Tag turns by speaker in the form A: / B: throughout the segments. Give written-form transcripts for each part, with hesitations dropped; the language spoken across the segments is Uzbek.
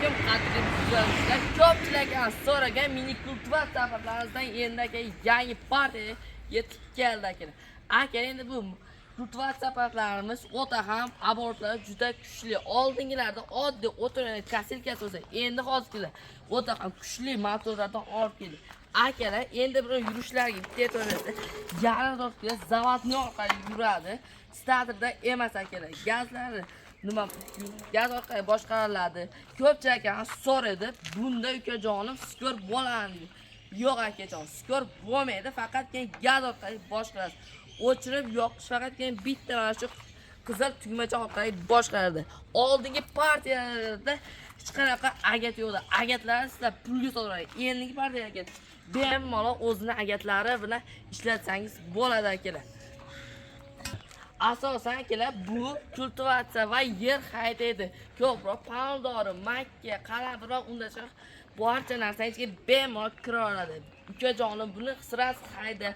A: alaykum qadrli muxlislar. Ko'pchilikdan so'ragan mini kultivat safarlarimizdan endi yangi partiya yetib keldi aka. Aka endi bu kultivat safarlarimiz o'ta ham abortlar juda kuchli. Oldingilarda oddiy o'tirgan kasilka bo'lsa, endi hozirgilar o'ta ham kuchli motorlardan olib keldi. Akalar endi bir yurishlarga bitta yaradorga zavodni orqali yuradi. Statorda emas akalar. Gazlari nima gaz orqali boshqariladi. Ko'pchilik ham so'radi, bunda ukajonim skor bo'ladi. Yo'q akajon, skor bo'lmaydi, faqatgina gaz orqali boshqarasiz. O'chirib yoqish faqatgina bitta mana shu qizil tugmacha orqali boshqaradi. Oldingi partiyalarda hech qanaqa agat yo'qdi. Agatlarni sizlar pulga sotadi. Endigi partiyaga bemalol o'zini agatlari bilan ishlatsangiz bo'ladi akalar. Asosan akalar bu kultivatsiya va yer haydaydi. Ko'proq pomidori, makka, qalabiroq undacha barcha narsa ichiga bemalol kira oladi. Ukajonim buni sirasi hayda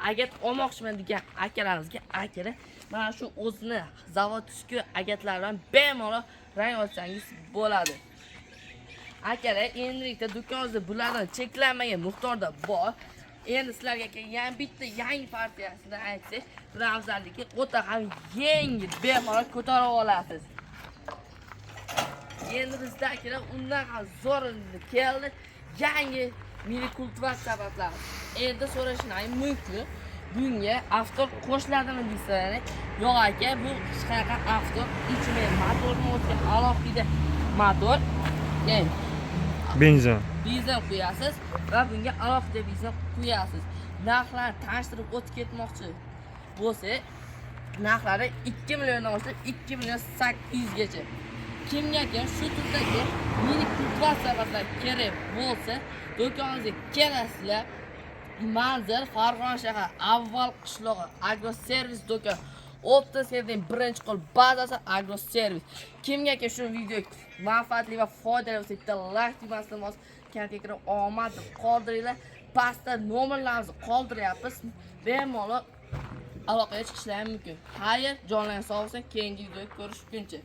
A: agat olmoqchiman degan akalarimizga akalar mana shu o'zini zavodski agatlardan bemalol rang olsangiz bo'ladi. Akalar endilikda do'konimizda bulardan cheklanmagan miqdorda bor. Endi sizlarga yana bitta yangi partiyasini aytsak, bilamizlarki o'ta ham yengil bemalol ko'tarib olasiz. Endi bizda akalar undan ham zo'rini keldi. Yangi mini kultivat sabablari. Endi so'rashingiz mumkin. Bunga avtor qo'shiladimi deysizlar? Yo'q aka, bu hech qanaqa avtor ichmay motorni o'tgan alohida motor. Ya'ni
B: benzin
A: qo'yasiz va bunga alohida benzin qo'yasiz. Narxlarni tanishtirib o'tib ketmoqchi bo'lsa, narxlari 2 milliondan boshlab 2 million 800 gacha. Kimga shu turdagi mini kultivat sabablar kerak bo'lsa, do'konimizga kelasizlar. Manzil Farg'ona shahar avval qishlog'i agroservis do'kon. Opta sevdiğim birinchi qo'l bazasi agroservis. Kimga shu video manfaatli va foydali bo'lsa, bitta like tugmasini bosib, kanalga kirib omad qoldiringlar. Pastda nomerlarimizni qoldiryapmiz. Bemalol aloqaga chiqishlari mumkin. Xayr, jonlaring sog' bo'lsin. Keyingi videoda ko'rishguncha.